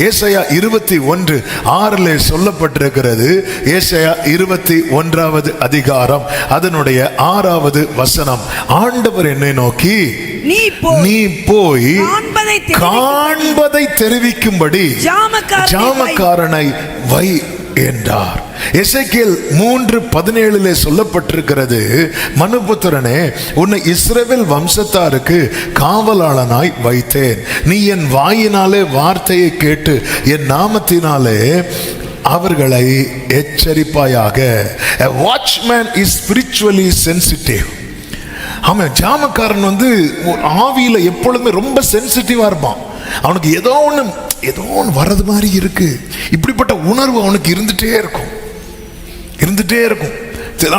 ஏசாயா 21:6 சொல்லப்பட்டிருக்கிறது. ஏசாயா 21 அதிகாரம் அதனுடைய 6வது வசனம். ஆண்டவர் என்னை நோக்கி, நீ போய் காண்பதை தெரிவிக்கும்படி ஜாமக்காரனை வை என்றார். எசேக்கியேல் 3:17 சொல்லப்பட்டிருக்கிறது, மனுபுத்திரனே, உன்னை இஸ்ரவேல் வம்சத்தாருக்கு காவலாளனாய் வைத்தேன். நீ என் வாயினாலே வார்த்தையை கேட்டு என் நாமத்தினாலே அவர்களை எச்சரிப்பாயாக. A watchman is spiritually sensitive. ஆமாம், ஜாமக்காரன் ஆவியில எப்பொழுதுமே ரொம்ப சென்சிட்டிவா இருப்பான். அவனுக்கு ஏதோ ஒன்று வர்றது மாதிரி இருக்கு, இப்படிப்பட்ட உணர்வு அவனுக்கு இருந்துட்டே இருக்கும்.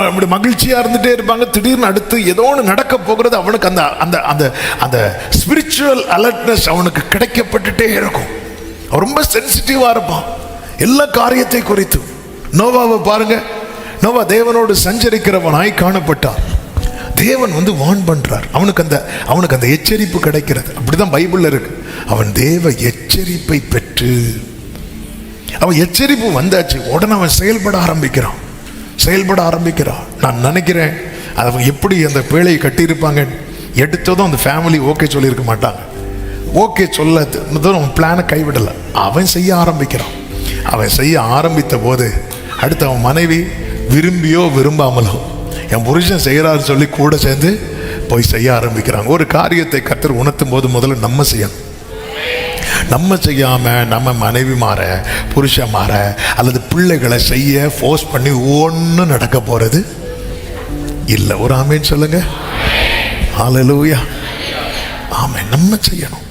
அப்படி மகிழ்ச்சியா இருந்துட்டே இருப்பாங்க. திடீர்னு அடுத்து ஏதோ ஒன்று நடக்க போகிறது, அவனுக்கு அந்த அந்த அந்த அந்த ஸ்பிரிச்சுவல் அலர்ட்னஸ் அவனுக்கு கிடைக்கப்பட்டுட்டே இருக்கும். அவன் ரொம்ப சென்சிட்டிவா இருப்பான் எல்லா காரியத்தை குறித்து. நோவாவை பாருங்க, நோவா தேவனோடு சஞ்சரிக்கிறவனாய் காணப்பட்டான். தேவன் வார்ன் பண்றார், அவனுக்கு அந்த எச்சரிப்பு கிடைக்கிறது. அப்படிதான் பைபிள்ல இருக்கு. அவன் தேவ எச்சரிப்பை பெற்று, அவன் எச்சரிப்பு வந்தாச்சு, உடனே அவன் செயல்பட ஆரம்பிக்கிறான். நான் நினைக்கிறேன் அவங்க எப்படி அந்த பேழையை கட்டியிருப்பாங்க. எடுத்ததும் அந்த ஃபேமிலி ஓகே சொல்லியிருக்க மாட்டாங்க. ஓகே சொல்ல அவன் பிளானை கைவிடலை, அவன் செய்ய ஆரம்பிக்கிறான். அவன் செய்ய ஆரம்பித்த போது அடுத்து அவன் மனைவி விரும்பியோ விரும்பாமலோ என் புருஷன் செய்கிறாரு சொல்லி கூட சேர்ந்து போய் செய்ய ஆரம்பிக்கிறாங்க. ஒரு காரியத்தை கர்த்தர் உணர்த்தும் போது முதல்ல நம்ம செய்யணும். நம்ம செய்யாம நம்ம மனைவி மாற, புருஷன் மாற அல்லது பிள்ளைகளை செய்ய ஃபோர்ஸ் பண்ணி ஒன்றும் நடக்க போறது இல்லை. ஒரு ஆமேன் சொல்லுங்க. ஹல்லேலூயா. ஆமென். நம்ம செய்யணும்.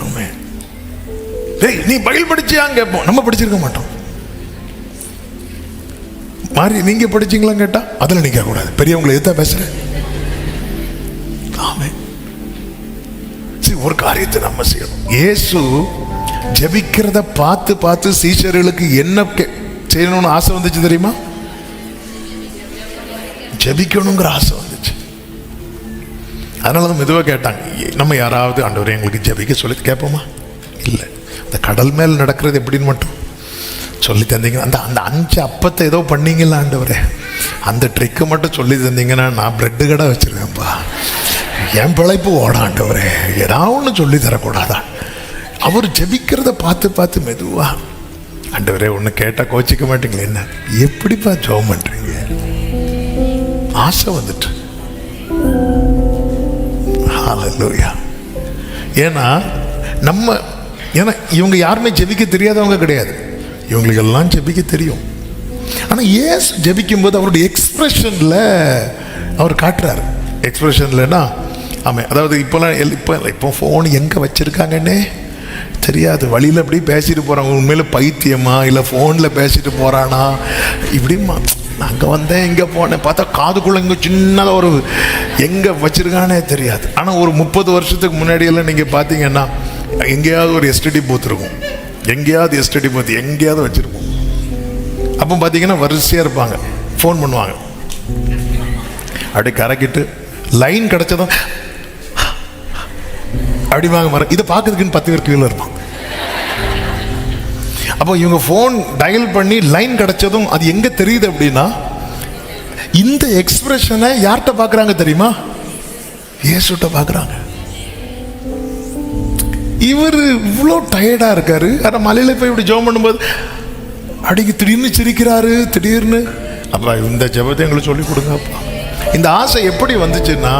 ஆமென். டேய், நீ பைபிள் படிச்சியாங்க கேட்போம், நம்ம படிச்சிருக்க மாட்டோம். மாறி நீங்க படிச்சீங்களான்னு கேட்டா அதில் நீங்க கூடாது, பெரியவங்களை எதா பேசுறேன். ஆமென். ஒரு காரியத்தை நம்ம செய்யணும். இயேசு ஜெபிக்கிறத பார்த்து சீஷர்களுக்கு என்ன செய்யணும்னு ஆசை வந்துச்சு தெரியுமா? ஜெபிக்கணுங்கிற ஆசை வந்துச்சு. அதனாலதான் மெதுவாக கேட்டாங்க, நம்ம யாராவது ஆண்டவரே எங்களுக்கு ஜெபிக்க சொல்லி கேட்போமா? இல்லை. அந்த கடல் மேல் நடக்கிறது எப்படின்னு மட்டும் சொல்லி தந்தீங்கன்னா, அந்த 5 அப்பத்தை ஏதோ பண்ணீங்களா ஆண்டவரே, அந்த ட்ரிக்கு மட்டும் சொல்லி தந்தீங்கன்னா நான் பிரெட்டு கடை வச்சிருக்கேன்ப்பா, என் பிழைப்பு ஓடாண்டவரே, ஏதாவது ஒன்று சொல்லி தரக்கூடாதா? அவர் ஜெபிக்கிறத பார்த்து மெதுவா, ஆண்டவரே ஒன்று கேட்டால் கோச்சிக்க மாட்டீங்களே, என்ன எப்படிப்பா ஜெபம் பண்றீங்க? ஆசை வந்துட்டு. ஹல்லேலூயா. ஏன்னா இவங்க யாருமே ஜெபிக்க தெரியாதவங்க கிடையாது, இவங்களுக்கு எல்லாம் ஜெபிக்க தெரியும். ஆனால் ஏசு ஜெபிக்கும் போது அவருடைய எக்ஸ்பிரஷன்ல அவர் காட்டுறாரு. எக்ஸ்பிரஷன்லன்னா ஆமாம், அதாவது இப்போ ஃபோன் எங்கே வச்சுருக்காங்கன்னே தெரியாது, வழியில் அப்படி பேசிட்டு போகிறாங்க. உண்மையில் பைத்தியமா இல்லை ஃபோனில் பேசிட்டு போகிறானா இப்படிமா, அங்கே வந்தேன் இங்கே போனேன் பார்த்தா காதுக்குள்ளே இங்கே சின்னதாக ஒரு எங்கே வச்சுருக்கானே தெரியாது. ஆனால் ஒரு 30 வருஷத்துக்கு முன்னாடியெல்லாம் நீங்கள் பார்த்தீங்கன்னா எங்கேயாவது ஒரு எஸ்டிடி பூத் இருக்கும், எங்கேயாவது வச்சுருப்போம். அப்போ பார்த்தீங்கன்னா வரிசையாக இருப்பாங்க, ஃபோன் பண்ணுவாங்க, அப்படி கறக்கிட்டு லைன் கிடச்சதும் அப்படி வாங்க வர, இதை பார்க்கறதுக்குன்னு 10 பேர் கீழே இருப்பாங்க. அப்போ இவங்க ஃபோன் டயல் பண்ணி லைன் கிடைச்சதும் அது எங்க தெரியுது அப்படின்னா, இந்த எக்ஸ்பிரஷனை யார்கிட்ட பார்க்குறாங்க தெரியுமா? இயேசுட்ட பார்க்குறாங்க. இவர் இவ்வளோ டயர்டா இருக்காரு, ஆனால் மலையில போய் இப்படி ஜெபம் பண்ணும்போது அடிக்கு திடீர்னு சிரிக்கிறாரு. திடீர்னு அப்பா இந்த ஜெபத்தை எங்களுக்கு சொல்லி கொடுங்க அப்பா. இந்த ஆசை எப்படி வந்துச்சுன்னா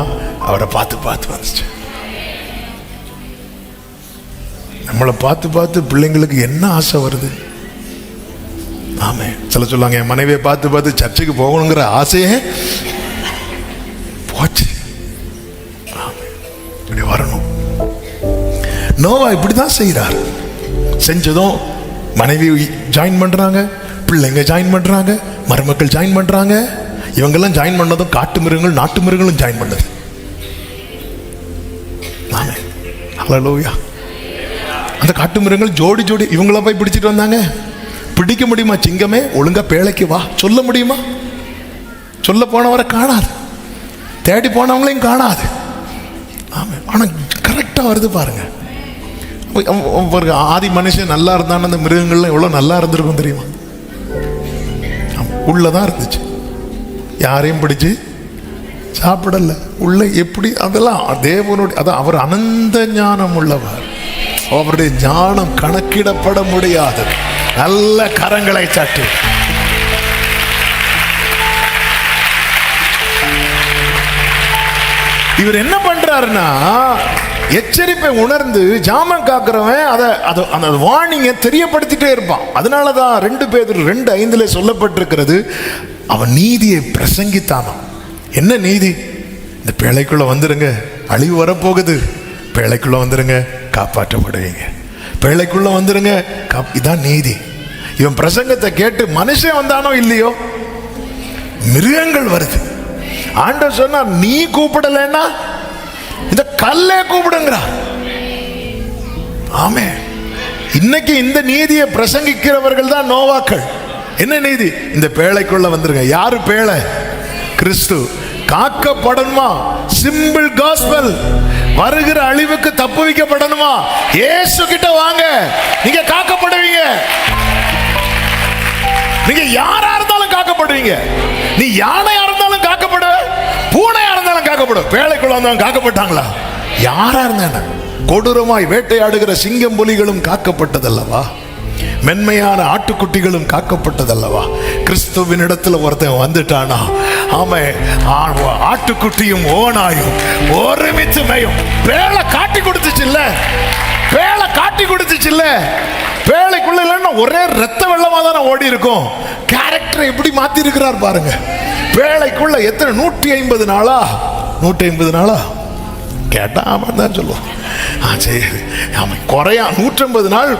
அவரை பார்த்து வந்துச்சு. நம்மளை பார்த்து பிள்ளைங்களுக்கு என்ன ஆசை வருது? ஆமே, சில சொல்லுவாங்க என் மனைவியை பார்த்து சர்ச்சுக்கு போகணுங்கிற ஆசையே போச்சு. இப்படி வரணும். நோவா இப்படிதான் செய்யறாரு. செஞ்சதும் மனைவி ஜாயின் பண்றாங்க, பிள்ளைங்க ஜாயின் பண்றாங்க, மருமக்கள் ஜாயின் பண்றாங்க. இவங்கெல்லாம் ஜாயின் பண்ணதும் காட்டு மிருகங்கள் நாட்டு மிருகங்களும் ஜாயின் பண்ணது. ஆமே, ஹல்லேலூயா. அந்த காட்டு மிருகங்கள் ஜோடி இவங்கள போய் பிடிச்சிட்டு வந்தாங்க. பிடிக்க முடியுமா? சிங்கமே ஒழுங்கா பேழைக்கு வா சொல்ல முடியுமா? சொல்ல போனவரை காணாது, தேடி போனவங்களையும் காணாது. ஆமா, ஆனா கரெக்டா வருது பாருங்க. ஒரு ஆதி மனுஷன் நல்லா இருந்தான்னு அந்த மிருகங்கள்லாம் எவ்வளோ நல்லா இருந்திருக்கும் தெரியுமா? உள்ளதான் இருந்துச்சு, யாரையும் பிடிச்சு சாப்பிடல. உள்ள எப்படி அதெல்லாம் தேவனுடைய, அதான் அவர் அனந்த ஞானம் உள்ளவர், அவருடைய ஞானம் கணக்கிடப்பட முடியாது. நல்ல கரங்களை தட்டி இவர் என்ன பண்றாருன்னா, எச்சரிப்பை உணர்ந்து ஜாமம் காக்கிறவன் அந்த வார்னிங்கை தெரியப்படுத்திட்டே இருப்பான். அதனாலதான் 2 பேதுரு 2:5 சொல்லப்பட்டிருக்கிறது, அவன் நீதியை பிரசங்கித்தானோ. என்ன நீதி? இந்த பேழைக்குள்ள வந்துருங்க, அழிவு வரப்போகுது, பேழைக்குள்ள வந்துருங்க, காப்பாற்றப்படுவீங்க, பேழைக்குள்ள வந்துருங்க, இதான் நீதி. இவன் பிரசங்கத்தை கேட்டு மனுஷன் வந்தானோ இல்லையோ, மிருகங்கள் வருது. ஆண்டவர் சொன்னா, நீ கூப்பிடலன்னா இந்த கல்லே கூப்பிடுங்கிறா. ஆமே, இன்னைக்கு இந்த நீதியை பிரசங்கிக்கிறவர்கள் தான் நோவாக்கள். என்ன நீதி? இந்த பேழைக்குள்ள வந்துருங்க. யாரு பேழை? கிறிஸ்து. காக்கப்படணுமா? Simple gospel. வருகிற அழிவுக்கு தப்பு வைக்கப்படணுமா? இயேசு கிட்ட வாங்க, நீங்க காக்கப்படுவீங்க. நீங்க யாரா இருந்தாலும் காக்கப்படுவீங்க. நீ யானையா இருந்தாலும் காக்கப்படு, பூனையா இருந்தாலும் காக்கப்படும். பேழைக்குள்ள வந்தவங்க காக்கப்பட்டாங்களா? யாரா இருந்தா? கொடூரமாய் வேட்டையாடுகிற சிங்கம் புலிகளும் காக்கப்பட்டதல்லவா? மென்மையான ஆட்டுக்குட்டிகளும் காக்கப்பட்டதல்லவா? கிறிஸ்துவின் இடத்துல ஒருத்தன் வந்துட்டானா, ஆமே, ஆட்டுக்குட்டியும் ஓனாயும் ஒருமித்து மேயும். பேழை காட்டி கொடுத்துச்சுல்ல, பேழை காட்டி கொடுத்துச்சுல்ல. பேழைக்குள்ள இல்லைன்னா ஒரே ரத்த வெள்ளமா தானே ஓடி இருக்கும். கேரக்டரை எப்படி மாத்தி இருக்கிறார் பாருங்க. பேழைக்குள்ள எத்தனை 150 நாளா? 150 நாளா கேட்டா ஆமாம் தான் சொல்லுவோம். சரி, ஆமாம், குறையா 150 நாள்,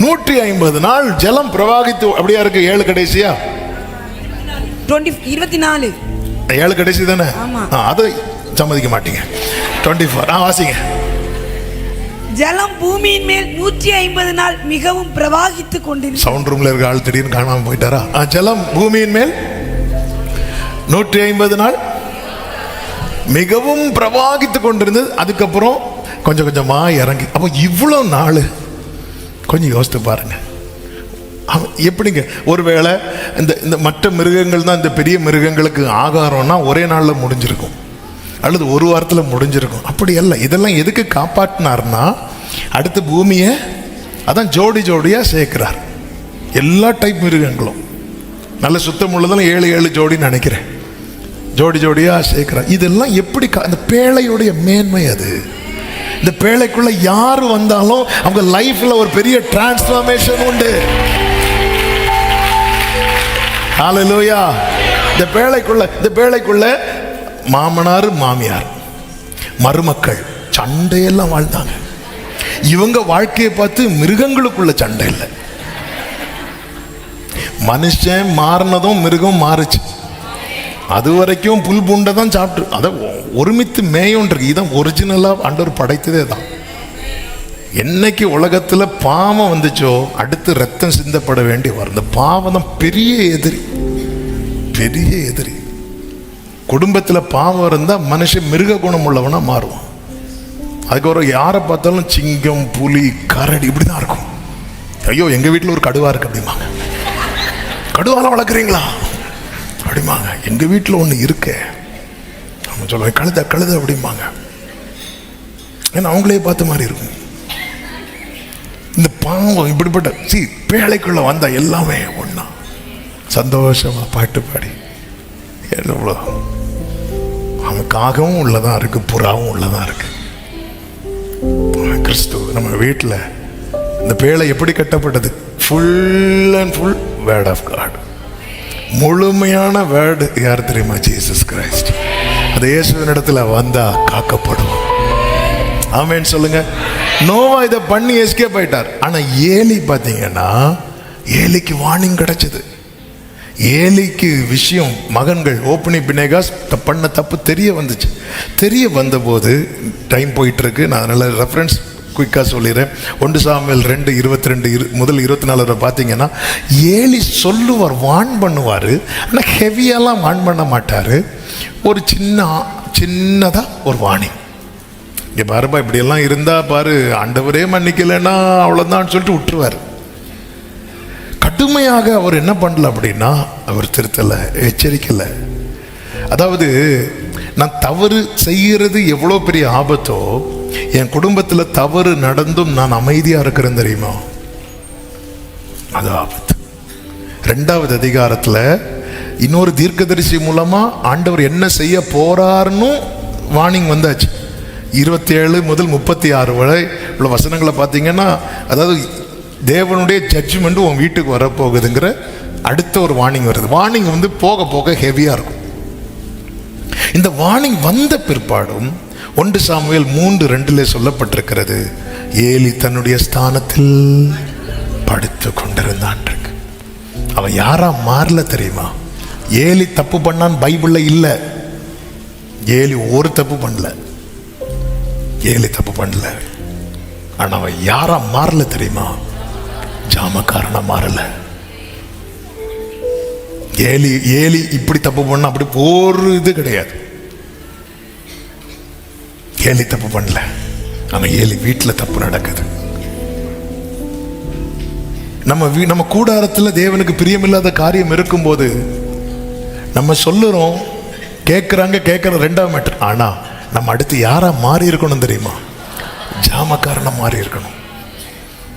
150 நாள் ஜலம் பிரவாகித்து அப்படியா இருக்கு. 7 கடைசியா 24 7 கடைசி தானே? அதை சம்மதிக்க மாட்டீங்க. 24 வாசிங்க. ஜலம் பூமியின் மேல் 150 நாள் மிகவும் பிரவாகித்து கொண்டிருந்தது. சவுண்ட் ரூம்ல இருக்க ஆள் திடீர்னு காணாம போயிட்டாரா? ஜலம் பூமியின் மேல் 150 நாள் மிகவும் பிரவாகித்து கொண்டிருந்தது. அதுக்கப்புறம் கொஞ்சம் கொஞ்சமா இறங்கி. அப்போ இவ்வளவு நாள் கொஞ்சம் யோசித்து பாருங்க. எப்படிங்க? ஒருவேளை இந்த மற்ற மிருகங்கள் தான் இந்த பெரிய மிருகங்களுக்கு ஆகாரம்னா ஒரே நாளில் முடிஞ்சிருக்கும், அல்லது ஒரு வாரத்தில் முடிஞ்சிருக்கும். அப்படி அல்ல. இதெல்லாம் எதுக்கு காப்பாற்றினார்னா, அடுத்த பூமியை அதான் ஜோடி ஜோடியாக சேர்க்கிறார். எல்லா டைப் மிருகங்களும் நல்ல சுத்தம் உள்ளதெல்லாம் 7 ஜோடின்னு நினைக்கிறேன், ஜோடி ஜோடியாக சேர்க்கிறார். இதெல்லாம் எப்படி? அந்த பேழையுடைய மேன்மை அது. இந்த பேழைக்குள்ள யாரு வந்தாலும் அவங்க லைஃப்ல ஒரு பெரிய டிரான்ஸ்ஃபர்மேஷன் உண்டு. ஹல்லேலூயா. இந்த பேழைக்குள்ள மாமனார் மாமியார் மருமக்கள் சண்டையெல்லாம் வாழ்ந்தாங்க. இவங்க வாழ்க்கையை பார்த்து மிருகங்களுக்குள்ள சண்டை இல்லை. மனுஷன் மாறினதும் மிருகம் மாறுச்சு. அது வரைக்கும் புல் பூண்டை தான் சாப்பிட்டு அதை ஒருமித்து மேயோன்றிருக்கு. இதான் ஒரிஜினலாக ஆண்டவர் படைத்ததே தான். என்னைக்கு உலகத்தில் பாவம் வந்துச்சோ அடுத்து ரத்தம் சிந்தப்பட வேண்டி வரும். இந்த பாவம் தான் பெரிய எதிரி, பெரிய எதிரி. குடும்பத்தில் பாவம் இருந்தால் மனுஷன் மிருக குணம் உள்ளவனா மாறுவான். அதுக்கு ஒரு யாரை பார்த்தாலும் சிங்கம் புலி கரடி இப்படி தான் இருக்கும். ஐயோ எங்கள் வீட்டில் ஒரு கடுவா இருக்கு அப்படிம்பாங்க. கடுவாலாம் வளர்க்குறீங்களா அப்படிம்பாங்க. எங்கள் வீட்டில் ஒன்று இருக்கு அவங்க சொல்லுவேன், கழுத அப்படிம்பாங்க. ஏன்னா அவங்களே பார்த்த மாதிரி இருக்கும். இந்த பாவம் இப்படிப்பட்ட பேழைக்குள்ள வந்தா எல்லாமே ஒன்றா சந்தோஷமா பாட்டு பாடி எவ்வளோ. அவனுக்காகவும் உள்ளதான் இருக்கு, புறாவும் உள்ளதான் இருக்கு. கிறிஸ்து நம்ம வீட்டில் இந்த பேழை எப்படி கட்டப்பட்டது? Full and full word of God. முழுமையான வேர்டு யார் தெரியுமா? Jesus Christ. அந்த இயேசுவின் இடத்துல வந்தா காக்கப்படும். ஆமென் சொல்லுங்க. நோவா இதை பண்ணி எஸ்கேப் ஆயிட்டார். ஆனா ஏலி பார்த்தீங்கன்னா, ஏலிக்கு வார்னிங் கிடைச்சது. ஏலிக்கு விஷயம் மகன்கள் ஓப்பனி பினேகாஸ் பண்ண தப்பு தெரிய வந்துச்சு. தெரிய வந்தபோது டைம் போயிட்டு இருக்கு, நான் அதனால ரெஃபரன்ஸ் குயிக்காக சொல்லிடுறேன். 1 சாமுவேல் 2:22 முதல் 24 பார்த்தீங்கன்னா, ஏலி சொல்லுவார், வான் பண்ணுவார். ஆனால் ஹெவியெல்லாம் வான் பண்ண மாட்டார். ஒரு சின்னதாக ஒரு வார்னிங், இங்கே பாருப்பா இப்படியெல்லாம் இருந்தா பாரு, ஆண்டவரே மன்னிக்கலைன்னா அவ்வளோதான் சொல்லிட்டு விட்டுருவார். கடுமையாக அவர் என்ன பண்ணல அப்படின்னா அவர் திருத்தலை, எச்சரிக்கலை. அதாவது நான் தவறு செய்கிறது எவ்வளோ பெரிய ஆபத்தோ, என் குடும்பத்தில் தவறு நடந்தும் நான் அமைதியாக இருக்கிறேன் தெரியுமா, அது ஆபத்து. 2வது அதிகாரத்தில் இன்னொரு தீர்க்கதரிசி மூலமா ஆண்டவர் என்ன செய்ய போறாருன்னு வார்னிங் வந்தாச்சு. 27 முதல் 36 வரை உள்ள வசனங்களை பார்த்தீங்கன்னா, அதாவது தேவனுடைய ஜட்ஜ்மெண்ட் உன் வீட்டுக்கு வரப்போகுதுங்கிற அடுத்த ஒரு வார்னிங் வருது. வார்னிங் வந்து போக போக ஹெவியாக இருக்கும். இந்த வார்னிங் வந்த பிற்பாடும் 1 சாமுவேல் 3:2 சொல்லப்பட்டிருக்கிறது, ஏலி தன்னுடைய ஸ்தானத்தில் படுத்து கொண்டிருந்தான். அவன் யாரா மாறல தெரியுமா? ஏலி தப்பு பண்ணான் பைபிள்ல இல்ல. ஏலி ஒரு தப்பு பண்ணல, ஏலி தப்பு பண்ணல. ஆனா அவன் யாரா மாறல தெரியுமா? ஜாமக்காரனா மாறல. ஏலி ஏலி இப்படி தப்பு பண்ண அப்படி ஒரு இது கிடையாது. ஏலி தப்பு பண்ணல, ஆனா ஏலி வீட்டுல தப்பு நடக்குது. நம்ம கூடாரத்தில் தேவனுக்கு பிரியமில்லாத காரியம் இருக்கும்போது நம்ம சொல்லுறோம், கேட்குறாங்க, கேட்குற 2வது மேட்டர். ஆனால் நம்ம அடுத்து யாரா மாறி இருக்கணும் தெரியுமா? ஜாமக்காரனா மாறி இருக்கணும்.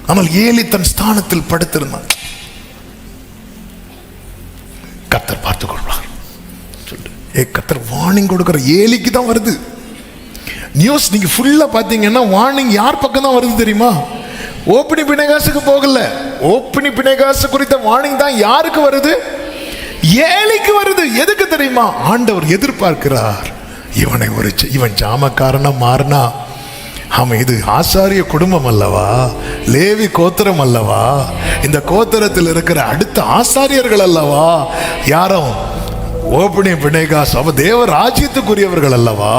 ஆனால் ஏலி தன் ஸ்தானத்தில் படுத்திருந்தான். கர்த்தர் பார்த்து கொள்வார் சொல்லிட்டு கர்த்தர் வார்னிங் கொடுக்குற ஏலிக்கு தான் வருது நியூஸ். நீங்க ஃபுல்லா பார்த்தீங்கன்னா வார்னிங் யார் பக்கம் தான் வருது தெரியுமா? ஓப்னி பினெகாசுக்கு போகல. ஓப்னி பினெகாசு குறித்த வார்னிங் தான் யாருக்கு வருது? ஏலிக்கு வருது. எதுக்கு தெரியுமா? ஆண்டவர் எதிர்பார்க்கிறார், இவன் ஜாமக்காரனா மாறினா, ஆமா இது ஆசாரிய குடும்பம் அல்லவா, லேவி கோத்திரம் அல்லவா, இந்த கோத்திரத்தில் இருக்கிற அடுத்த ஆசாரியர்கள் அல்லவா, யாரும் ஓபனி பினெகாஸ் அவ தேவ ராஜ்யத்துக்குரியவர்கள் அல்லவா,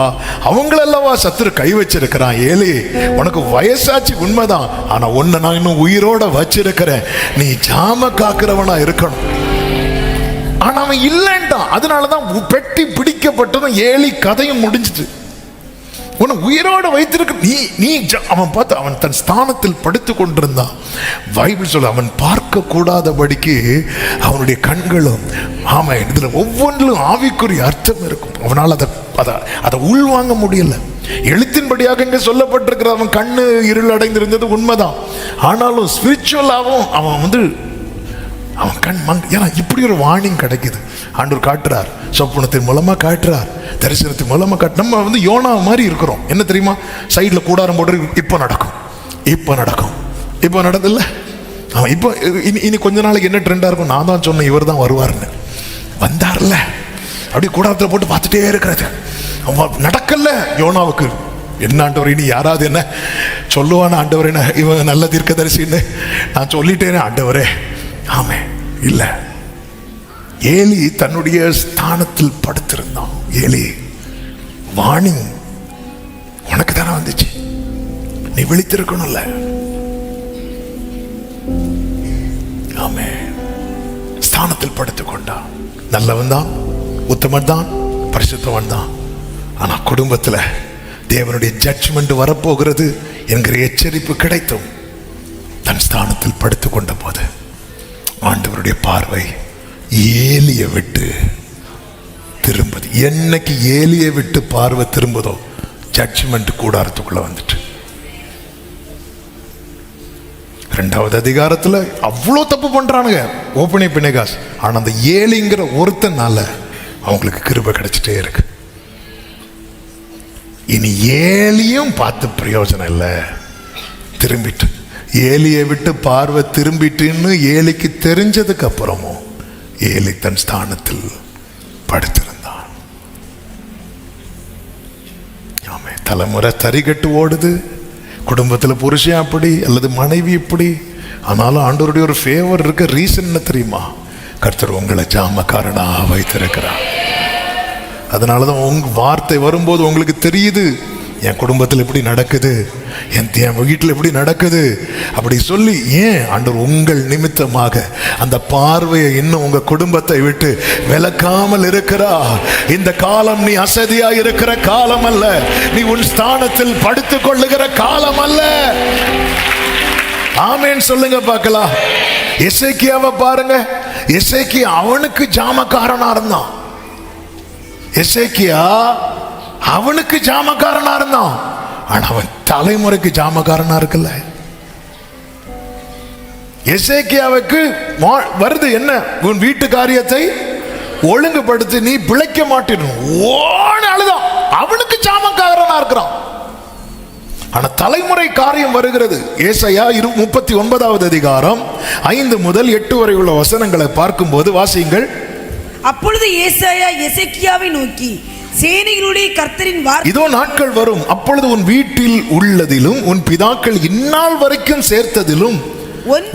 அவங்களல்லவா சத்துரு கை வச்சிருக்கிறான். ஏலி உனக்கு வயசாச்சு உண்மைதான், ஆனா உன்னை நான் இன்னும் உயிரோட வச்சிருக்கிறேன், நீ ஜாம காக்கிறவனா இருக்கணும். ஆனா அவன் இல்லைன்ட்டான். அதனாலதான் பெட்டி பிடிக்கப்பட்டதும் ஏலி கதையும் முடிஞ்சிட்டு. உன்னை உயிரோடு வைத்திருக்க நீ அவன் பார்த்து அவன் தன் ஸ்தானத்தில் படுத்து கொண்டிருந்தான். பைபிள் சொல்ல அவன் பார்க்க கூடாதபடிக்கு அவனுடைய கண்களும், ஆமா இதுல ஒவ்வொன்றிலும் ஆவிக்குரிய அர்த்தம் இருக்கும். அவனால் அதை உள்வாங்க முடியல. எழுத்தின்படியாக இங்க சொல்லப்பட்டிருக்கிற அவன் கண்ணு இருள் அடைந்திருந்தது உண்மைதான். ஆனாலும் ஸ்பிரிச்சுவலாகவும் அவன் கண் ஏன்னா இப்படி ஒரு வார்னிங் கிடைக்குது. ஆண்டவர் காட்டுறார், சொப்பனத்தின் மூலமா காட்டுறார், தரிசனத்தின் மூலமா காட்டு. நம்ம யோனா மாதிரி இருக்கிறோம். என்ன தெரியுமா? சைட்ல கூடாரம் போட்டு இப்போ நடந்தில்ல. அவன் இப்போ இனி கொஞ்ச நாளைக்கு என்ன ட்ரெண்டா இருக்கும்? நான் தான் சொன்னேன் இவர் தான் வருவார்னு. வந்தார்ல, அப்படி கூடாரத்தில் போட்டு பார்த்துட்டே இருக்கிறது. அவன் நடக்கல. யோனாவுக்கு என்ன ஆண்டவர், இனி யாராவது என்ன சொல்லுவான ஆண்டவர், என்ன இவன் நல்ல தீர்க்கதரிசின்னு நான் சொல்லிட்டேனே ஆண்டவரே. ஆமே இல்ல, ஏலி தன்னுடைய ஸ்தானத்தில் படுத்திருந்தான். ஏலி வார்னிங் உனக்கு தானே வந்துச்சு, நீ விழித்திருக்கணும்ல. ஆமே, ஸ்தானத்தில் படுத்துக் கொண்டான். நல்லவன் தான், உத்தமன் தான், பரிசுத்தவன் தான். ஆனா குடும்பத்துல தேவனுடைய ஜட்ஜ்மெண்ட் வரப்போகிறது என்கிற எச்சரிப்பு கிடைத்தும் தன் ஸ்தானத்தில் படுத்துக் கொண்ட போது ஆண்டவருடைய பார்வை ஏலியை விட்டு திரும்புது. என்னைக்கு ஏலியை விட்டு பார்வை திரும்புதோ ஜட்ஜ்மெண்ட் கூடாரத்துக்குள்ள வந்துட்டு. 2வது அதிகாரத்துல அவ்வளோ தப்பு பண்றானுங்க ஓபனி பினெகாஸ். ஆனா அந்த ஏலிங்கிற ஒருத்தனால அவங்களுக்கு கிருபை கிடைச்சிட்டே இருக்கு. இனி ஏலியும் பார்த்து பிரயோஜனம் இல்லை. திரும்பிட்டு ஏலியை விட்டு பார்வை திரும்பிட்டுன்னு ஏலிக்கு தெரிஞ்சதுக்கு அப்புறமும் ஏலி தன் ஸ்தானத்தில் படுத்திருந்தான். ஆமே, தலைமுறை தறிகட்டு ஓடுது. குடும்பத்தில் புருஷன் அப்படி அல்லது மனைவி இப்படி. ஆனாலும் ஆண்டவருடைய ஒரு ஃபேவர் இருக்க. ரீசன் என்ன தெரியுமா? கர்த்தர் உங்களை ஜாமக்காரனா வைத்திருக்கிறார். அதனாலதான் உங்க வார்த்தை வரும்போது உங்களுக்கு தெரியுது என் குடும்பத்தில் இப்படி நடக்குது, என் வீட்டில் இப்படி நடக்குது அப்படி சொல்லி, ஏன் ஆண்டவர் உங்கள் நிமித்தமாக அந்த பார்வையை இன்னும் உங்க குடும்பத்தை விட்டு விலக்காமல் இருக்கிறா. இந்த காலம் நீ அசதியா இருக்கிற காலம் அல்ல, நீ உன் ஸ்தானத்தில் படுத்துக் கொள்ளுகிற காலம் அல்ல. ஆமென் சொல்லுங்க பார்க்கலாம். எசேக்கியாவை பாருங்க. எசேக்கியா அவனுக்கு ஜாமக்காரனா இருந்தான். எசேக்கியா அவனுக்கு ஜாமக்காரனா இருந்தான். ஆனா அவன் தலைமுறைக்கு ஜாமக்காரனா இருக்குல்ல. எசேக்கியாவுக்கு வருது என்ன, உன் வீட்டு காரியத்தை ஒழுங்குபடுத்தி நீ பிழைக்க மாட்டேன் அழுதான். அவனுக்கு ஜாமக்காரனா இருக்கிறான். ஆனா தலைமுறை காரியம் வருகிறது. ஏசாயா 39வது அதிகாரம் 5 முதல் 8 வரை உள்ள வசனங்களை பார்க்கும்போது வாசியுங்கள். அப்பொழுது ஏசாயா எசேக்கியாவை நோக்கி, சேனைகளுடைய கர்த்தரின் வார்த்தை, இதோ நாட்கள் வரும், அப்பொழுது உன் வீட்டில் உள்ளதிலும் உன் பிதாக்கள் இந்நாள் வரைக்கும் சேர்த்ததிலும்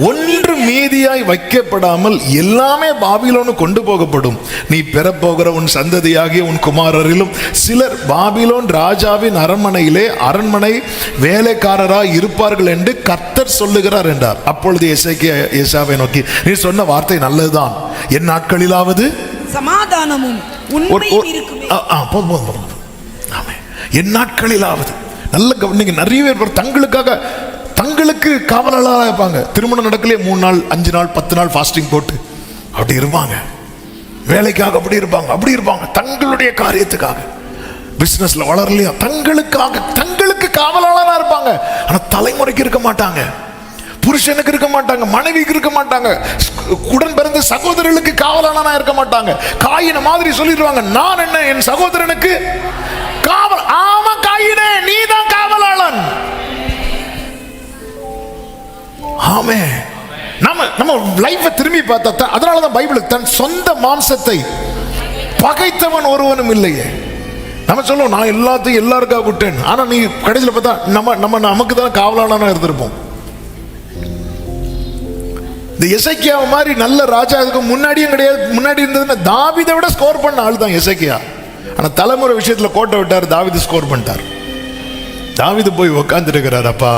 ஒன்று மீதியாய் வைக்கப்படாமல் எல்லாமே பாபிலோனு கொண்டு போகப்படும். நீ பெறப்போகிற உன் சந்ததியாகிய உன் குமாரரிலும் சிலர் பாபிலோன் ராஜாவின் அரண்மனை வேலைக்காரராய் இருப்பார்கள் என்று கர்த்தர் சொல்லுகிறார் என்றார். அப்பொழுது எசேக்கியா ஏசாவை நோக்கி, நீ சொன்ன வார்த்தை நல்லதுதான், என் நாட்களிலாவது சமாதானமும் உண்மையும் இருக்குமே. என் நாட்களிலாவது. நல்ல கவனிங்க. நிறைய பேர் தங்களுக்கு காவலாளராக இருப்பாங்க. திருமணம் நடக்கலையே 3 நாள் 5 நாள் 10 நாள் ஃபாஸ்டிங் போட்டு அப்படி இருப்பாங்க. வேலைக்காக அப்படி இருப்பாங்க. தங்களுடைய காரியத்துக்காக, பிசினஸ்ல வளரலையா தங்களுக்கு காவலாளராக இருப்பாங்க. ஆனா தலைமுறைக்கு இருக்க மாட்டாங்க, புருஷனுக்கு இருக்க மாட்டாங்க, மனைவிக்கு இருக்க மாட்டாங்க, உடன் பிறந்த சகோதரர்களுக்கு காவலாளனா இருக்க மாட்டாங்க. காயின மாதிரி சொல்லிடுவாங்க, நான் என்ன என் சகோதரனுக்கு காவல். ஆமா காயினே, நீதான் காவலாளன். ஆமே. நம்ம லைஃபை திரும்பி பார்த்தா, அதனாலதான் பைபிள் தன் சொந்த மாம்சத்தை பகைத்தவன் ஒருவனும் இல்லையே. நம்ம சொல்லுவோம், நான் எல்லாத்தையும் எல்லாருக்காக விட்டேன். ஆனா நீ கடைசியில் பார்த்தா நமக்கு தான் காவலாளனா இருந்திருப்போம். இந்த எசேக்கியா மாதிரி நல்ல ராஜாவுக்கு முன்னாடியும் கிடையாது. முன்னாடி இருந்ததுன்னா தாவீதை விட ஸ்கோர் பண்ண ஆள் தான் எசேக்கியா. ஆனா தலைமுறை விஷயத்துல கோட்டை விட்டார், தாவீது ஸ்கோர் பண்ணிட்டார். தாவீது போய் உட்கார்ந்து இருக்கிறார். அப்பா,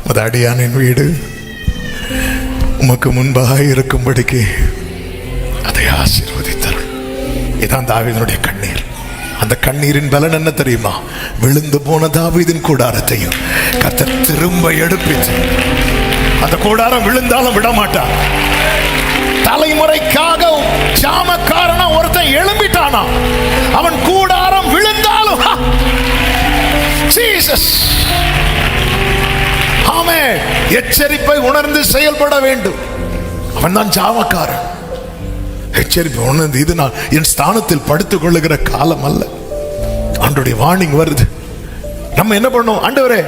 அது அடியானின் வீடு உமக்கு முன்பாக இருக்கும்படிக்கு அதை ஆசீர்வதித்தார். இதான் தாவீதினுடைய கண்ணீர். அந்த கண்ணீரின் பலன் என்ன தெரியுமா? விழுந்து போன தாவீதின் கூடாரத்தையும் கர்த்தர் திரும்ப எடுப்பிச்சு. அந்த கூடாரம் விழுந்தாலும் விட மாட்டார். தலைமுறைக்காக ஜாமக்காரனா ஒருத்தன் எழும்பிட்டானா, அவன் கூடாரம் விழுந்தாலும் ஜீசஸ். ஆமே. எச்சரிப்பை உணர்ந்து செயல்பட வேண்டும். அவன் தான் ஜாமக்காரன். எச்சரிப்பை உணர்ந்து, இது நான் என் ஸ்தானத்தில் படுத்துக் கொள்ளுகிற காலம் அல்ல. ஆண்டவருடைய வார்னிங் வருது. நம்ம என்ன பண்ணோம்? ஆண்டவரே,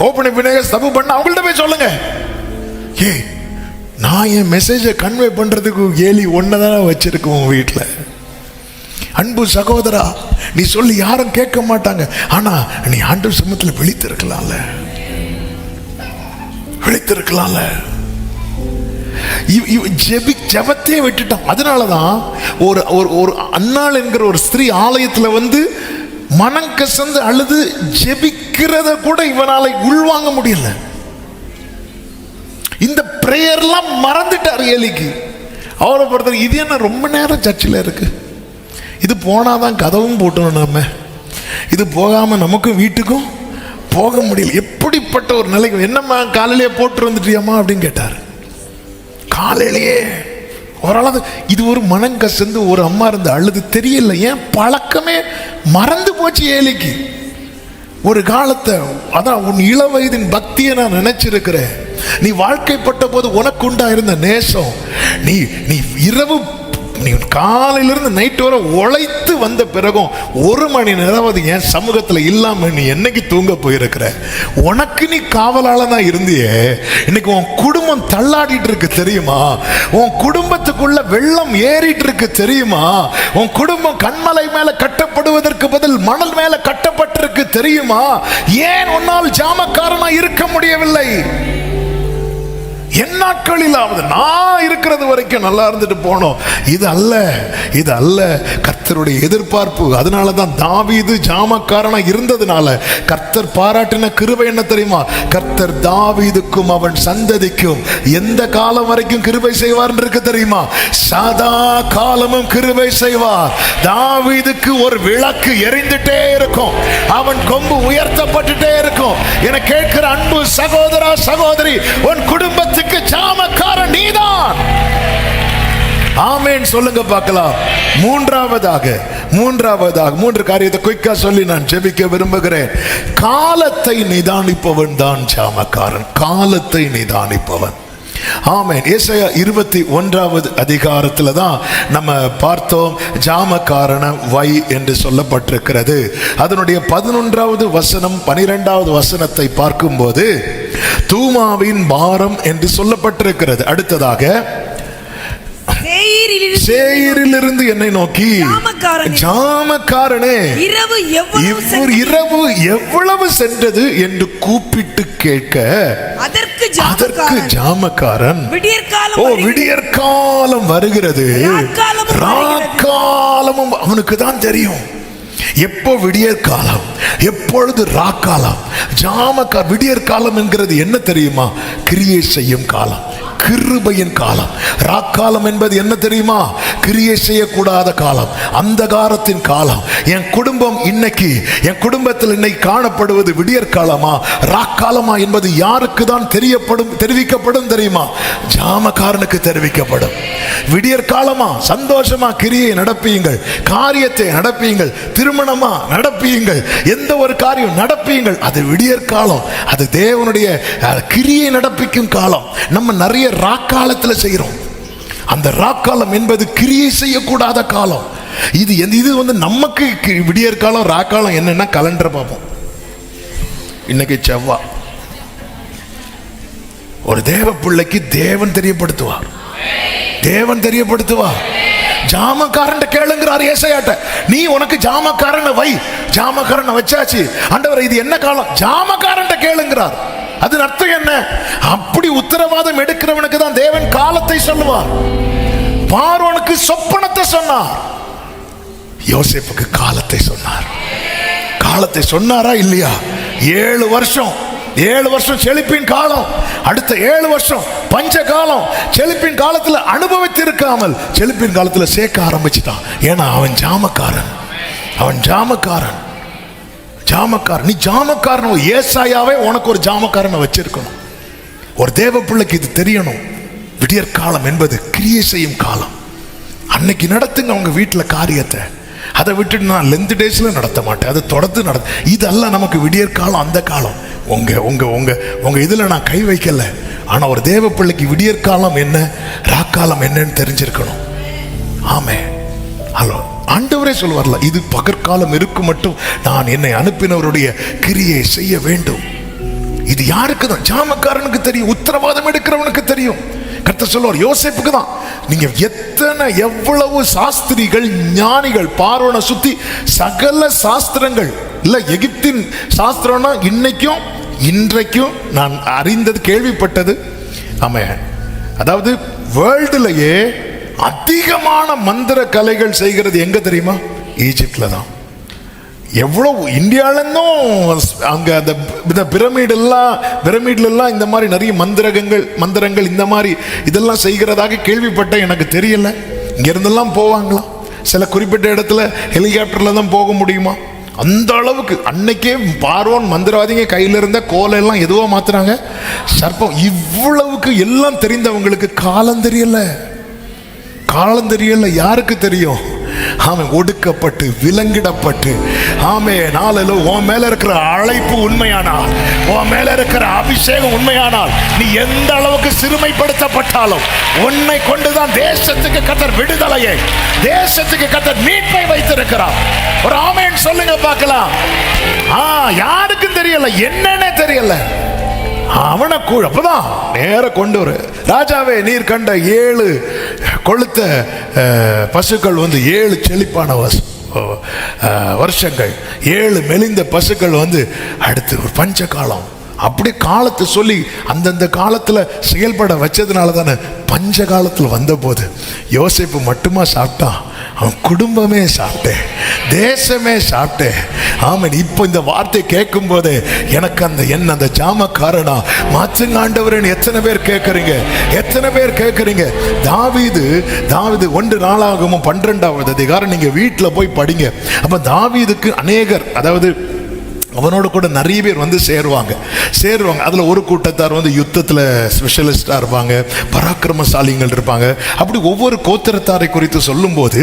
ஓபன் வினேகர் தப்பு பண்ண அவங்கள்ட்ட போய் சொல்லுங்க. நான் என் மெசேஜை கன்வே பண்றதுக்கு ஏலி ஒன்னதான் வச்சிருக்கோம் உன் வீட்டுல. அன்பு சகோதரா, நீ சொல்லி யாரும் கேட்க மாட்டாங்க. ஆனா நீ ஆண்டவர் சமூகத்தில் விழித்திருக்கலாம்ல. ஜெபத்தையே விட்டுட்டான். அதனாலதான் ஒரு அன்னாள் என்கிற ஒரு ஸ்திரீ ஆலயத்துல வந்து மனம் கசந்து அழுது ஜெபிக்கிறத கூட இவனால உள்வாங்க முடியல. இந்த பிரேயர்லாம் மறந்துட்டார் ஏலிக்கு. அவரை பொறுத்த இது என்ன ரொம்ப நேரம் சர்ச்சில் இருக்கு, இது போனாதான் கதவும் போட்டணும், நம்ம இது போகாம நமக்கும் வீட்டுக்கும் போக முடியல. எப்படிப்பட்ட ஒரு நிலைக்கு. என்னம்மா காலையிலேயே போட்டு வந்துட்டியாமா அப்படின்னு கேட்டார். காலையிலேயே ஓரளவு இது ஒரு மனம் கசந்து ஒரு அம்மா இருந்து அழுது தெரியல. ஏன் பழக்கமே மறந்து போச்சு ஏலிக்கு. ஒரு காலத்தை, அதான் உன் இள வயதின் பக்தியை நான் நினைச்சிருக்கிறேன். நீ வாழ்க்கைப்பட்ட போது உனக்கு உண்டாயிருந்த நேசம், நீ இரவு நீ காலையிலிருந்து நைட்டு வரை உழைத்து வந்த பிறகும் 1 மணி நேரம் அது என் சமூகத்தில் இல்லாம நீ என்னைக்கு தூங்க போயிருக்கிற? உனக்கு நீ காவலாளனா இருந்தியே, இன்னைக்கு உன் குடும்பம் தள்ளாடிட்டு இருக்கு தெரியுமா? உன் குடும்பத்துக்குள்ள வெள்ளம் ஏறிட்டு இருக்கு தெரியுமா? உன் குடும்பம் கண்மலை மேல கட்டப்படுவதற்கு பதில் மணல் மேல கட்டப்பட்டிருக்கு தெரியுமா? ஏன் உன்னால் ஜாமக்காரனா இருக்க முடியவில்லை? என் நாட்களிலாவது நான் இருக்கிறது வரைக்கும் நல்லா இருந்துட்டு போனோம். இது அல்ல கர்த்தர் கர்த்தருடைய எதிர்பார்ப்பு. அதனாலதான் தாவீது ஜாமக்காரனா இருந்ததுனால கர்த்தர் பாராட்டின கிருபை என்ன தெரியுமா? கர்த்தர் தாவீதுக்கும் அவன் சந்ததிக்கும் எந்த காலம் வரைக்கும் கிருபை செய்வார் இருக்கு தெரியுமா? சதா காலமும் கிருபை செய்வார். தாவீதுக்கு ஒரு விளக்கு எரிந்துட்டே இருக்கும், அவன் கொம்பு உயர்த்தப்பட்டுட்டே இருக்கும். என கேட்கிற அன்பு சகோதரா சகோதரி, உன் குடும்பத்துக்கு ஜாமக்காரன் நீதான். ஆமென் சொல்லுங்க பார்க்கலாம். மூன்றாவதாக மூன்று காரியத்தை குயிக்கா சொல்லி நான் ஜெபிக்க விரும்புகிறேன். காலத்தை நிதானிப்பவன் தான் ஜாமக்காரன். காலத்தை நிதானிப்பவன். ஆமென். ஏசாயா 21வது அதிகாரத்துல தான் நம்ம பார்த்தோம் ஜாமக்காரன வை என்று சொல்லப்பட்டிருக்கிறது. அதனுடைய 11வது வசனம் 12வது வசனத்தை பார்க்கும்போது தூமாவின் பாரம் என்று சொல்லப்பட்டிருக்கிறது. அடுத்ததாக சேயீரிலிருந்து என்னை நோக்கி ஜாமக்காரனே இரவு எவ்வளவு சென்றது என்று கூப்பிட்டு கேட்க அதற்கு ஜாமக்காரன் விடியற்காலம் வருகிறது, ராக்காலமும் அவனுக்கு தான் தெரியும். எப்போ விடியற்காலம், எப்பொழுது ராக்காலம். ஜாமக்கார் விடியற்காலம் என்கிறது என்ன தெரியுமா? கிரியை செய்யும் காலம், கிருபையின் காலம். ராக்காலம் என்பது என்ன தெரியுமா? கிரியை செய்யக்கூடாத காலம், அந்தகாரத்தின் காலம். என் குடும்பம் இன்னைக்கு, என் குடும்பத்தில் இன்னைக்கு காணப்படுவது விடியற்காலமா ராக்காலமா என்பது யாருக்கு தான் தெரிவிக்கப்படும் தெரியுமா? ஜாமக்காரனுக்கு தெரிவிக்கப்படும். விடியற்காலமா சந்தோஷமா கிரியை நடப்பியுங்கள், காரியத்தை நடப்பியுங்கள், திருமணமா நடப்பியுங்கள், எந்த ஒரு காரியம் நடப்பியுங்கள். அது விடியற்காலம், அது தேவனுடைய கிரியை நடப்பிக்கும் காலம். நம்ம நிறைய ராக்காலத்தில் செய்கிறோம். அந்த ராக்காலம் என்பது கிரியை செய்யக்கூடாத காலம். இது வந்து நமக்கு விடியற்காலம் ராக்காலம் என்னன்னா கலண்டரை பார்ப்போம். இன்னைக்கு செவ்வாய். ஒரு தேவ பிள்ளைக்கு தேவன் தெரியப்படுத்துவார், தேவன் தெரியப்படுத்துவார். ஜாமக்காரன் கேளுங்கிறார் ஏசாயாட்ட. நீ உனக்கு ஜாமக்காரனை வை, ஜாமக்காரனை வச்சாச்சு ஆண்டவர், இது என்ன காலம்? ஜாமக்காரன் கேளுங்கிறார். அதன் அர்த்தம் என்ன? அப்படி உத்தரவாதம் எடுக்கிறவனுக்கு தான் தேவன் காலத்தை சொல்லுவார். பார்வோனுக்கு சொப்பனத்தை சொன்னார், யோசேப்புக்கு காலத்தை சொன்னார். காலத்தை சொன்னாரா இல்லையா? 7 வருஷம் செழிப்பின் காலம், அடுத்த 7 வருஷம் பஞ்ச காலம். செழிப்பின் காலத்தில் அனுபவித்திருக்காமல் செழிப்பின் காலத்தில் சேர்க்க ஆரம்பிச்சுட்டான். ஏன்னா அவன் ஜாமக்காரன், அவன் ஜாமக்காரன். நீ ஜாமக்காரன். ஏசாயாவே உனக்கு ஒரு ஜாமக்காரனை வச்சிருக்கணும். ஒரு தேவ பிள்ளைக்கு இது தெரியணும். விடியற்காலம் என்பது கிரியை செய்யும் காலம். அன்னைக்கு நடத்துங்க உங்க வீட்டில் காரியத்தை. அதை விட்டுட்டு நான் லென்த் டேஸ்ல நடத்த மாட்டேன், அதை தொடர்ந்து இதெல்லாம் நமக்கு விடியற்காலம். அந்த காலம் உங்க உங்க உங்க உங்க இதுல நான் கை வைக்கல. ஆனா ஒரு தேவ பிள்ளைக்கு விடியற்காலம் என்ன ராக்காலம் என்னன்னு தெரிஞ்சிருக்கணும். ஆமே. ஹலோ, ஆண்டவரே சொல்வார்ல, இது பகற்காலம் இருக்கு மட்டும் நான் என்னை அனுப்பினவருடைய கிரியை செய்ய வேண்டும். இது யாருக்கு தான்? ஜாமக்காரனுக்கு தெரியும், உத்தரவாதம் எடுக்கிறவனுக்கு தெரியும். கர்த்தர் சொல்வார் யோசேப்புக்கு தான். நீங்க எவ்வளவு சாஸ்திரிகள் ஞானிகள் பார்வோனை சுத்தி சகல சாஸ்திரங்கள் இல்ல, எகிப்தின் சாஸ்திரம்னா இன்றைக்கும் நான் அறிந்தது கேள்விப்பட்டது. ஆமா, அதாவது வேர்ல்டுலயே அதிகமான மந்திர கலைகள் செய்கிறது எங்க தெரியுமா? ஈஜிப்ட்ல தான். எவ்வளவு இந்தியாவிலும் அங்க அந்த பிரமிட்லாம் இந்த மாதிரி நிறைய மந்திரங்கள் இந்த மாதிரி இதெல்லாம் செய்கிறதாக கேள்விப்பட்டேன். எனக்கு தெரியல. இங்க இருந்தெல்லாம் போவாங்களாம். சில குறிப்பிட்ட இடத்துல ஹெலிகாப்டர்ல தான் போக முடியுமா? அந்த அளவுக்கு அன்னைக்கே பார்வோன் மந்திரவாதிங்க கையில இருந்த கோலை எல்லாம் எதுவோ மாத்துறாங்க, சர்ப்பம். இவ்வளவுக்கு எல்லாம் தெரிந்தவங்களுக்கு காலம் தெரியல. யாருக்கு தெரியும்? அவன் ஒடுக்கப்பட்டு விலங்கிடப்பட்டு, ஆமே நாளில் உன் மேல இருக்கிற அழைப்பு உண்மையானால், உன் மேல இருக்கிற அபிஷேகம் உண்மையானால், நீ எந்த அளவுக்கு சிறுமைப்படுத்தப்பட்டாலும் உன்னை கொண்டுதான் தேசத்துக்கு கர்த்தர் விடுதலையை, தேசத்துக்கு கர்த்தர் மீட்பை வைத்திருக்கிறார். ஒரு ஆமென் சொல்லுங்க பார்க்கலாம். யாருக்கும் தெரியல, என்னன்னே தெரியல. அவனை கூட அப்பதான் நேர கொண்டு வர, ராஜாவே நீர் கண்ட 7 கொளுத்த பசுக்கள் 7 செழிப்பான வருஷங்கள், 7 மெலிந்த பசுக்கள் அடுத்து ஒரு பஞ்ச காலம். அப்படி காலத்தை சொல்லி அந்தந்த காலத்தில் செயல்பட வச்சதுனால தானே பஞ்ச காலத்தில் வந்த போது யோசேப்பு மட்டுமா சாப்பிட்டான், அவன் குடும்பமே சாப்பிட்டேன், தேசமே சாப்பிட்டேன். ஆமாம், இப்போ இந்த வார்த்தை கேட்கும் போதே எனக்கு அந்த ஜாமக்காரனா மாற்றுங்க ஆண்டவரேன்னு எத்தனை பேர் கேட்குறீங்க, எத்தனை பேர் கேட்குறீங்க. தாவீது 1 நாளாகமும் 12வது அதிகாரம் நீங்கள் வீட்டில் போய் படிங்க. அப்போ தாவீதுக்கு அநேகர், அதாவது அவனோட கூட நிறைய பேர் வந்து சேருவாங்க. அதில் ஒரு கூட்டத்தார் வந்து யுத்தத்தில் ஸ்பெஷலிஸ்டாக இருப்பாங்க, பராக்கிரமசாலிகள் இருப்பாங்க. அப்படி ஒவ்வொரு கோத்திரத்தாரை குறித்து சொல்லும்போது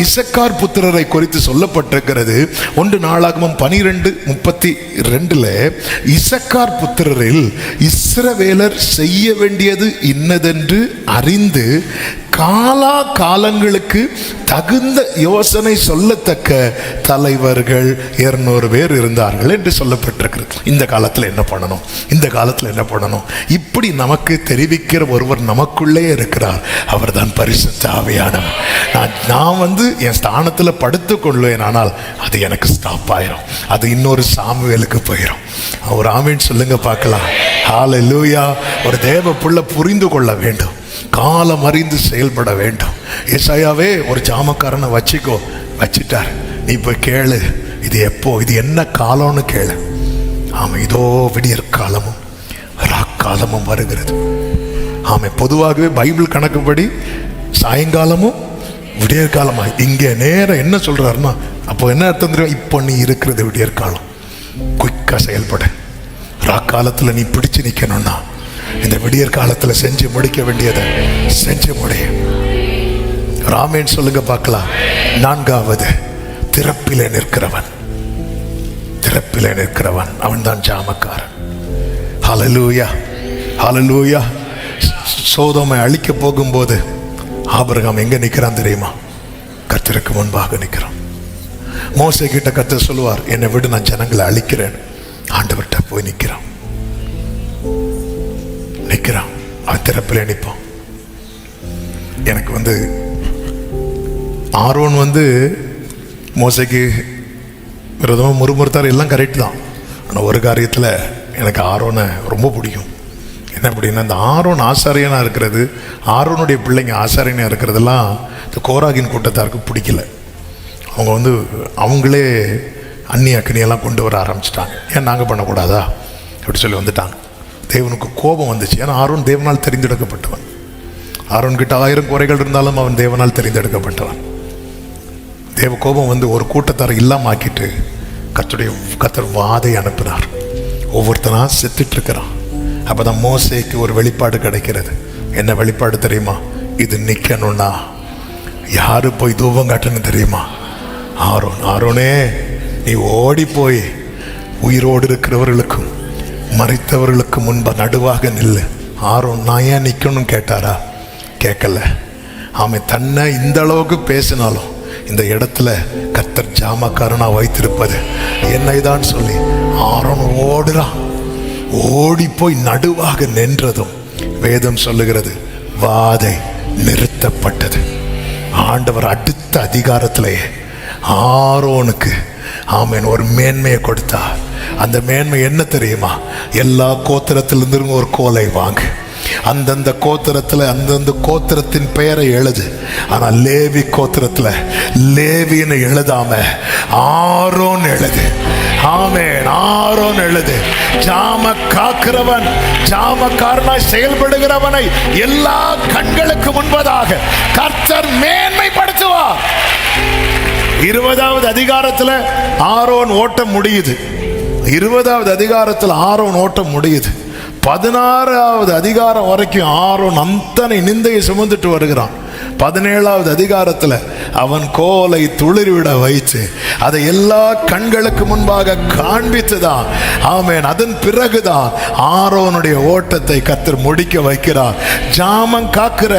இசக்கார் புத்திரரை குறித்து சொல்லப்பட்டிருக்கிறது. 1 நாளாகமம் 12:32 இசக்கார் புத்திரரில் இஸ்ரவேலர் செய்ய வேண்டியது இன்னதென்று அறிந்து காலா காலங்களுக்கு தகுந்த யோசனை சொல்லத்தக்க தலைவர்கள் 200 பேர் இருந்தார்கள் என்று சொல்லப்பட்டிருக்கிறது. இந்த காலத்தில் என்ன பண்ணணும், இந்த காலத்தில் என்ன பண்ணணும், இப்படி நமக்கு தெரிவிக்கிற ஒருவர் நமக்குள்ளே இருக்கிறார். அவர் தான் பரிசுத்த ஆவியானவர். நான் வந்து என் ஸ்தானத்தில் படுத்து கொள்வேன், ஆனால் அது எனக்கு ஸ்டாப் ஆயிரும், அது இன்னொரு சாமுவேலுக்கு போயிடும். ஒரு ஆமீன் சொல்லுங்க பார்க்கலாம். ஹல்லேலூயா. ஒரு தேவ புள்ள புரிந்து கொள்ள வேண்டும், காலம் அறிந்து செயல்பட வேண்டும். ஏசாயாவே ஒரு ஜாமக்காரனை வச்சிட்டார், நீ போய் கேளு, இது எப்போ, இது என்ன காலம்னு கேளு. ஆமாம், இதோ விடியற் காலமும் ராக்காலமும் வருகிறது. ஆமாம், பொதுவாகவே பைபிள் கணக்குப்படி சாயங்காலமும் விடியற் காலமா. இங்கே நேரம் என்ன சொல்றாருன்னா, அப்போ என்ன அர்த்தம் தெரியும், இப்போ நீ இருக்கிறது விடியற் காலம், குயிக்காக செயல்பட. ராக்காலத்தில் நீ பிடிச்சு நிற்கணும்னா இந்த விடியற் காலத்தில் செஞ்சு முடிக்க வேண்டியதை செஞ்சு முடியும். ராமேன் சொல்லுங்க பார்க்கலாம். 4வது திறப்பிலே நிற்கிறவன், அவன் தான் ஜாமக்காரன். ஹல்லேலூயா, ஹல்லேலூயா. சோதோமை அழிக்க போகும்போது ஆபிரகாம் எங்க நிற்கிறான் தெரியுமா? கர்த்தருக்கு முன்பாக நிற்கிறான். மோசே கிட்ட கர்த்தர் சொல்லுவார், என்னை விடு, நான் ஜனங்களை அழிக்கிறேன். ஆண்டவர்கிட்ட போய் நிற்கிறான், அவன் திறப்பில் நிற்பான். எனக்கு வந்து ஆரோன் வந்து மோசைக்கு விரோதமாக முறுமுறுத்தார், எல்லாம் கரெக்ட் தான். ஆனால் ஒரு காரியத்தில் எனக்கு ஆரோனை ரொம்ப பிடிக்கும். என்ன அப்படின்னா, இந்த ஆரோன் ஆசாரியனாக இருக்கிறது, ஆரோனுடைய பிள்ளைங்க ஆசாரியனாக இருக்கிறதெல்லாம் இந்த கோராகின் கூட்டத்தாருக்கு பிடிக்கல. அவங்க வந்து அவங்களே அந்நியெல்லாம் கொண்டு வர ஆரம்பிச்சிட்டாங்க. ஏன் நாங்கள் பண்ணக்கூடாதா அப்படி சொல்லி வந்துட்டாங்க. தேவனுக்கு கோபம் வந்துச்சு. ஏன்னா ஆரோன் தேவனால் தெரிந்தெடுக்கப்பட்டவன். ஆரோன் கிட்ட 1000 குறைகள் இருந்தாலும் அவன் தேவனால் தெரிந்தெடுக்கப்பட்டவன். தேவ கோபம் வந்து ஒரு கூட்டத்தாரை இல்லாம ஆக்கிட்டு கர்த்தர் வாதை அனுப்பினார். ஒவ்வொருத்தனா செத்துட்டு இருக்கிறான். அப்பதான் மோசேக்கு ஒரு வெளிப்பாடு கிடைக்கிறது. என்ன வெளிப்பாடு தெரியுமா? இது நிக்கணும்னா யாரு போய் தூபம் காட்டணும் தெரியுமா? ஆரோனே, நீ ஓடி போய் உயிரோடு இருக்கிறவர்களுக்கும் மறித்தவர்களுக்கு முன்பு நடுவாக நில்லு. ஆரோன், நான் ஏன் நிற்கணும் கேட்டாரா? கேட்கல. அவன் தன்னை இந்த அளவுக்கு பேசினாலும் இந்த இடத்துல கர்த்தர் ஜாமக்காரனா வைத்திருப்பது என்னை தான் சொல்லி ஆரோன் ஓடுறான். ஓடி போய் நடுவாக நின்றதும் வேதம் சொல்லுகிறது, வாதை நிறுத்தப்பட்டது. ஆண்டவர் அடுத்த அதிகாரத்திலேயே ஆரோனுக்கு ஆமேன் ஒரு மேன்மையை கொடுத்தார். அந்த மேன்மை என்ன தெரியுமா? எல்லா கோத்திரத்திலிருந்து ஒரு கோலை வாங்கு, அந்தந்த கோத்திரத்தில் அந்தந்த கோத்திரத்தின் பெயரை எழுது. ஆனால் லேவி கோத்திரத்தில் லேவின்னு எழுதாம ஆரோன் எழுது. ஆமென், ஆரோன் எழுது. ஜாம காக்கிறவன், ஜாமக்காரனாய் செயல்படுகிறவனை எல்லா கண்களுக்கு முன்பதாக கர்த்தர் மேன்மைப்படுத்துவார். 20வது அதிகாரத்தில் ஆரோன் ஓட்டம் முடியுது. 20வது அதிகாரத்தில் ஆரோன் ஓட்டம் முடியுது. 16வது அதிகாரம் வரைக்கும் ஆரோன் அத்தனை நிந்தையை சுமந்துட்டு வருகிறான். 17வது அதிகாரத்தில் அவன் கோலை துளிர்விட வைத்து அதை எல்லா கண்களுக்கு முன்பாக காண்பித்துதான். ஆமென். அதன் பிறகுதான் ஆரோனுடைய ஓட்டத்தை கர்த்தர் முடிக்க வைக்கிறார். ஜாமம் காக்கிற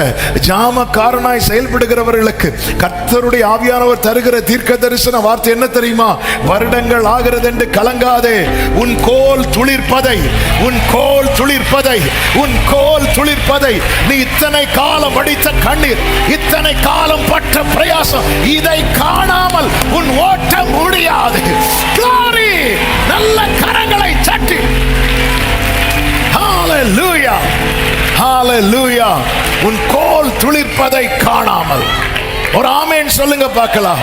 ஜாமக்காரனாய் செயல்படுகிறவர்களுக்கு கர்த்தருடைய ஆவியானவர் தருகிற தீர்க்க தரிசன வார்த்தை என்ன தெரியுமா? வருடங்கள் ஆகிறது என்று கலங்காதே. உன் கோல் துளிர்ப்பதை, உன் கோல் துளிர்ப்பதை, உன் கோல் துளிர்ப்பதை, நீ இத்தனை காலம் வடித்த கண்ணீர், இத்தனை காலம் பட்ட பிரயாசம், இதை காணாமல் உன் ஓட்டம் முடியாது. நல்ல கரங்களை தட்டி ஹalleluya. உன் கோல் துளிர்ப்பதை காணாமல். ஒரு ஆமென் சொல்லுங்க பார்க்கலாம்.